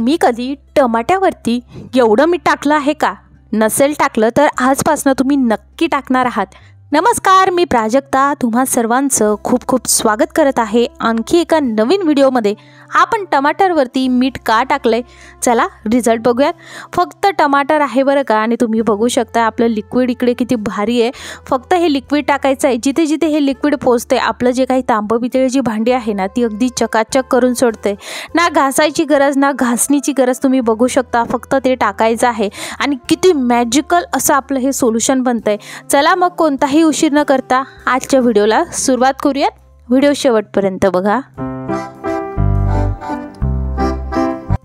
तुम्ही कधी टमाट्यावरती एवढं मीठ टाकलं आहे का? नसेल टाकलं तर आजपासून तुम्ही नक्की टाकणार आहात। नमस्कार, मी प्राजक्ता तुम्हा सर्वांचं खूप खूप स्वागत करत आहे आणखी एका नवीन व्हिडिओमध्ये। आपण टमाटरवरती मीठ का टाकलंय चला रिझल्ट बघूयात। फक्त टमाटर आहे बरं का, आणि तुम्ही बघू शकता आपलं लिक्विड इकडे किती भारी आहे। फक्त हे लिक्विड टाकायचं आहे, जिथे जिथे हे लिक्विड पोहोचते आपलं जे काही तांब पितळेची भांडी आहे ना ती अगदी चकाचक करून सोडते। ना घासायची गरज ना घासणीची गरज, तुम्ही बघू शकता फक्त ते टाकायचं आहे आणि किती मॅजिकल असं आपलं हे सोल्युशन बनतंय। चला मग कोणताही उशीर न करता आजच्या व्हिडिओला सुरुवात करूयात। व्हिडिओ शेवटपर्यंत बघा।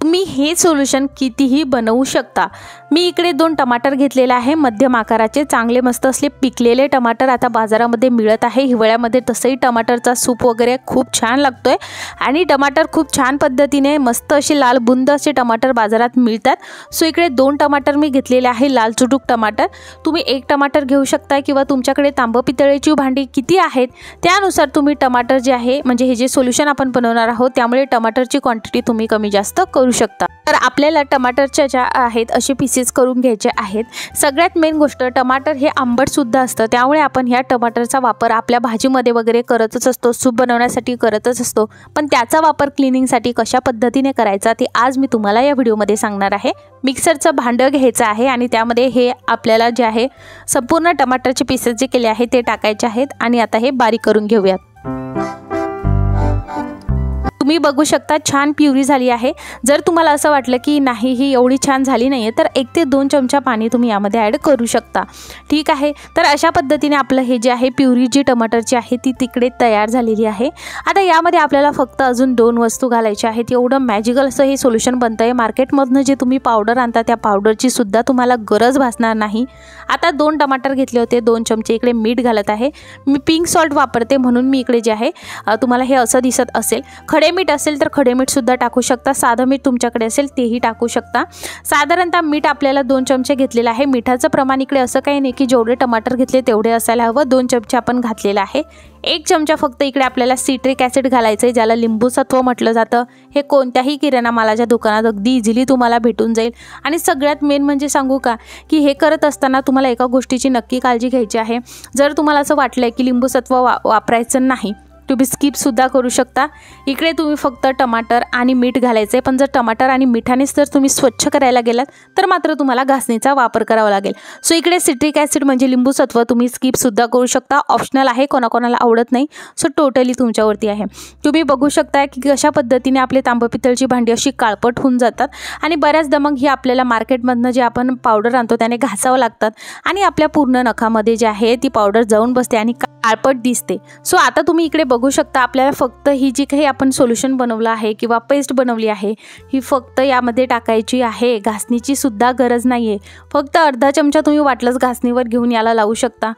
तुम्ही हे सोल्युशन कितीही बनवू शकता। मी इकडे 2 टमाटर घेतलेले आहे, मध्यम आकाराचे चांगले मस्त असले पिकलेले टमाटर आता बाजारामध्ये मिळत आहे। हिवाळ्यामध्ये तसंही टमाटरचा सूप वगैरे खूप छान लागतोय आणि टमाटर खूप छान पद्धतीने मस्त असे लाल बुंद असे टमाटर बाजारात मिळतात। सो इकडे 2 टमाटर मी घेतलेले आहे, लाल चुटूक टमाटर। तुम्ही 1 टमाटर घेऊ शकता किंवा तुमच्याकडे तांब पितळेची भांडी किती आहेत त्यानुसार तुम्ही टमाटर जे आहे म्हणजे हे जे सोल्युशन आपण बनवणार आहोत त्यामुळे टमाटरची क्वांटिटी तुम्ही कमी जास्त करू शकता। तर आपल्याला टमाटरच्या ज्या आहेत असे पीसेस करून घ्यायचे आहेत। सगळ्यात मेन गोष्ट, टमाटर हे आंबट सुद्धा असतं त्यामुळे आपण ह्या टमाटरचा वापर आपल्या भाजीमध्ये वगैरे करतच असतो, सूप बनवण्यासाठी करतच असतो, पण त्याचा वापर क्लिनिंगसाठी कशा पद्धतीने करायचा ते आज मी तुम्हाला या व्हिडिओमध्ये सांगणार आहे। मिक्सरचं भांडं घ्यायचं आहे आणि त्यामध्ये हे आपल्याला जे आहे संपूर्ण टमाटरचे पीसेस जे केले आहेत ते टाकायचे आहेत आणि आता हे बारीक करून घेऊयात। तुम्ही बघू शकता छान प्युरी झाली आहे। जर तुम्हाला असं वाटलं की नाही ही एवढी छान झाली नाहीये तर 1 ते 2 चमचा पाणी तुम्ही यामध्ये ॲड करू शकता, ठीक आहे। तर अशा पद्धतीने आपलं हे जे आहे प्युरी जी टमाटरची आहे ती तिकडे तयार झालेली आहे। आता यामध्ये आपल्याला फक्त अजून 2 वस्तू घालायच्या आहेत। एवढं मॅजिकल असं हे सोल्युशन बनतंय। मार्केटमधनं जे तुम्ही पावडर आणता त्या पावडरची सुद्धा तुम्हाला गरज भासणार नाही। आता 2 टमाटर घेतले होते, 2 चमचे इकडे मीठ घालत आहे। मी पिंक सॉल्ट वापरते म्हणून मी इकडे जे आहे तुम्हाला हे असं दिसत असेल। खडे मीठ असेल तर खडे मीठ सुद्धा टाकू शकता, साधं मीठ तुमच्याकडे असेल तेही टाकू शकता। साधारणतः मीठ आपल्याला 2 चमचे घेतलेलं आहे। मिठाचं प्रमाण इकडे असं काही नाही की जेवढे टमाटर घेतले तेवढे असायला हवं, 2 चमचे आपण घातलेलं आहे। 1 चमचा फक्त इकडे आपल्याला सिट्रिक ॲसिड घालायचं आहे, ज्याला लिंबू सत्व म्हटलं जातं। हे कोणत्याही किराणा मालाच्या दुकानात अगदी इझिली तुम्हाला भेटून जाईल। आणि सगळ्यात मेन म्हणजे सांगू का की हे करत असताना तुम्हाला एका गोष्टीची नक्की काळजी घ्यायची आहे। जर तुम्हाला असं वाटलंय की लिंबू सत्व वापरायचं नाही तुम्ही स्किप सुद्धा करू शकता। इकडे तुम्ही फक्त टमाटर आणि मीठ घालायचे, पण जर टमाटर आणि मिठानेच जर तुम्ही स्वच्छ करायला गेलात तर मात्र तुम्हाला घासणीचा वापर करावा लागेल। सो इकडे सिट्रिक ॲसिड म्हणजे लिंबू सत्व तुम्ही स्किप सुद्धा करू शकता, ऑप्शनल आहे, कोणाकोणाला आवडत नाही। सो टोटली तुमच्यावरती आहे। तुम्ही बघू शकता की कशा पद्धतीने आपले तांब पितळची भांडी अशी काळपट होऊन जातात आणि बऱ्याचदा मग ही आपल्याला मार्केटमधनं जे आपण पावडर आणतो त्याने घासावं लागतात आणि आपल्या पूर्ण नखामध्ये जे आहे ती पावडर जाऊन बसते आणि काळपट दिसते। सो आता तुम्ही इकडे बघू शकता आपल्याला फक्त ही जी काही आपण सोल्युशन बनवलं आहे किंवा पेस्ट बनवली आहे ही फक्त यामध्ये टाकायची आहे, घासणीची सुद्धा गरज नाहीये। फक्त अर्धा चमचा तुम्ही वाटलंच घासणीवर घेऊन याला लावू शकता।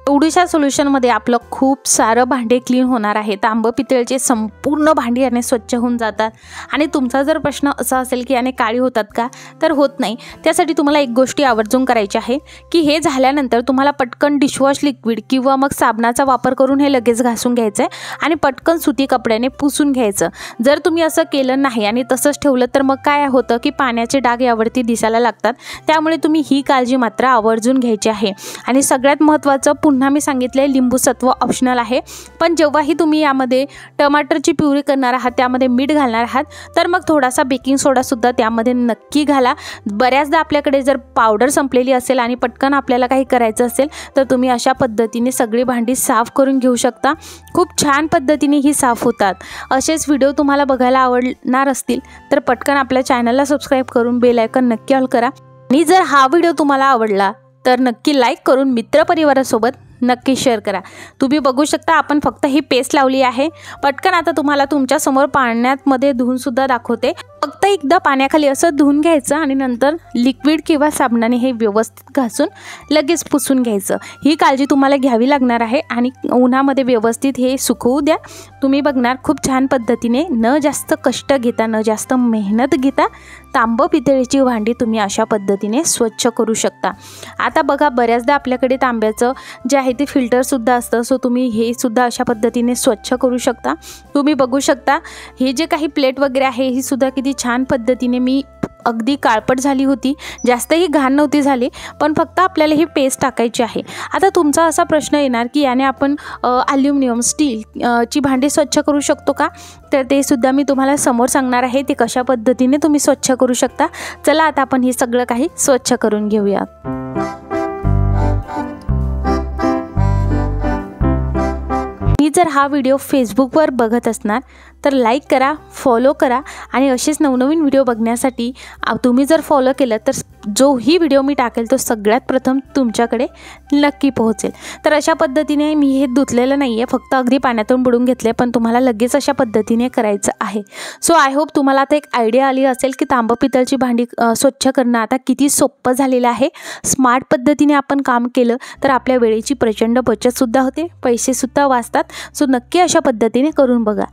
एवढ्याशा सोल्युशनमध्ये आपलं खूप सारं भांडे क्लीन होणार आहे। तांब पितळचे संपूर्ण भांडी याने स्वच्छ होऊन जातात। आणि तुमचा जर प्रश्न असा असेल की याने काळी होतात का, तर होत नाही। त्यासाठी तुम्हाला एक गोष्टी आवर्जून करायची आहे की हे झाल्यानंतर तुम्हाला पटकन डिशवॉश लिक्विड किंवा मग साबणाचा वापर करून हे लगेच घासून घ्यायचं आहे आणि पटकन सुती कपड्याने पुसून घ्यायचं। जर तुम्ही असं केलं नाही आणि तसंच ठेवलं तर मग काय होतं की पाण्याचे डाग यावरती दिसायला लागतात। त्यामुळे तुम्ही ही काळजी मात्र आवर्जून घ्यायची आहे। आणि सगळ्यात महत्त्वाचं पुन्हा मी सांगितले लिंबू सत्व ऑप्शनल आहे, पण जेव्हाही तुम्ही यामध्ये टमाटरची प्युरी करणार आहात त्यामध्ये मीठ घालणार आहात तर मग थोडासा बेकिंग सोडा सुद्धा त्यामध्ये नक्की घाला। बऱ्याचदा आपल्याकडे जर पावडर संपलेली असेल आणि पटकन आपल्याला काही करायचं असेल तर तुम्ही अशा पद्धतीने सगळी भांडी साफ करून घेऊ शकता। खूप छान पद्धतीने ही साफ होतात। असेच व्हिडिओ तुम्हाला बघायला आवडणार असतील तर पटकन आपल्या चॅनलला सबस्क्राईब करून बेल आयकॉन नक्की ऑल करा। आणि जर हा व्हिडिओ तुम्हाला आवडला तर नक्की लाईक करून मित्रपरिवारासोबत नक्की शेअर करा। तुम्ही बघू शकता आपण फक्त ही पेस्ट लावली आहे। पटकन आता तुम्हाला तुमच्या समोर पाण्यामध्ये धुवून सुद्धा दाखवते। फक्त एकदा पाण्याखाली असं धुवून घ्यायचं आणि नंतर लिक्विड किंवा साबणाने हे व्यवस्थित घासून लगेच पुसून घ्यायचं। ही काळजी तुम्हाला घ्यावी लागणार आहे आणि उन्हामध्ये व्यवस्थित हे सुकवू द्या। तुम्ही बघणार खूप छान पद्धतीने न जास्त कष्ट घेता न जास्त मेहनत घेता तांब पितळेची भांडी तुम्ही अशा पद्धतीने स्वच्छ करू शकता। आता बघा बऱ्याचदा आपल्याकडे तांब्याचं जे आहे ते फिल्टर सुद्धा असतं, सो तुम्ही हे सुद्धा अशा पद्धतीने स्वच्छ करू शकता। तुम्ही बघू शकता हे जे काही प्लेट वगैरे आहे ही सुद्धा किती छान पद्धतीने मी अगदी काळपट झाली होती, जास्तही घाण नव्हती झाली, पण फक्त आपल्याला ही पेस्ट टाकायची आहे. आता तुमचा असा प्रश्न येणार की याने आपण ॲल्युमिनियम स्टील ची भांडी स्वच्छ करू शकतो का? तर ते सुद्धा मी तुम्हाला समोर सांगणार आहे, ते कशा पद्धतीने तुम्ही स्वच्छ करू शकता. चला आता आपण हे सगळं काही स्वच्छ करून घेऊया. मी जर हा व्हिडिओ फेसबुकवर बघत असणार तर लाईक करा, फॉलो करा आणि असेच नवनवीन व्हिडिओ बघण्यासाठी तुम्ही जर फॉलो केलं तर जोही व्हिडिओ मी टाकेल तो सगळ्यात प्रथम तुमच्याकडे नक्की पोहोचेल. तर अशा पद्धतीने मी हे धुतलेलं नाही आहे, फक्त अगदी पाण्यातून बुडून घेतले, पण तुम्हाला लगेच अशा पद्धतीने करायचं आहे. सो आय होप तुम्हाला आता एक आयडिया आली असेल की तांबं पितळची भांडी स्वच्छ करणं आता किती सोपं झालेलं आहे. स्मार्ट पद्धतीने आपण काम केलं तर आपल्या वेळेची प्रचंड बचतसुद्धा होते, पैसेसुद्धा वाचतात. सो नक्की अशा पद्धतीने करून बघा.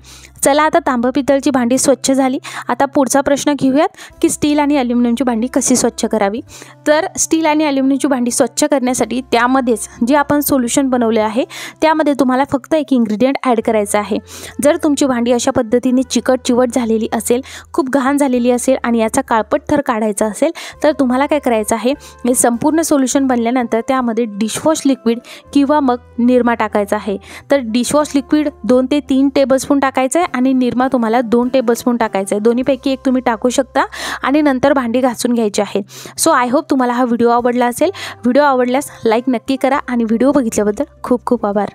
चला आता तांबं पितळची भांडी स्वच्छ झाली. आता पुढचा प्रश्न घेऊयात की स्टील आणि ॲल्युमिनियमची भांडी कशी स्वच्छ करावी. तर स्टील आणि ॲल्युमिनियमची भांडी स्वच्छ करण्यासाठी त्यामध्येच जे आपण सोल्युशन बनवले आहे त्यामध्ये तुम्हाला फक्त एक इन्ग्रेडियंट ॲड करायचं आहे. जर तुमची भांडी अशा पद्धतीने चिवट झालेली असेल, खूप घाण झालेली असेल आणि याचा काळपट थर काढायचा असेल तर तुम्हाला काय करायचं आहे, हे संपूर्ण सोल्युशन बनल्यानंतर त्यामध्ये डिशवॉश लिक्विड किंवा मग निरमा टाकायचा आहे. तर डिशवॉश लिक्विड 2 ते 3 टेबलस्पून टाकायचं आहे आणि निरमा तुम्हाला 2 टेबलस्पून टाकायचं आहे. दोन्हीपैकी एक तुम्ही टाकू शकता आणि नंतर भांडी घासून घ्यायची आहे. सो आय होप तुम्हाला हा व्हिडिओ आवडला असेल. व्हिडिओ आवडल्यास लाईक नक्की करा आणि व्हिडिओ बघितल्याबद्दल खूप खूप आभार.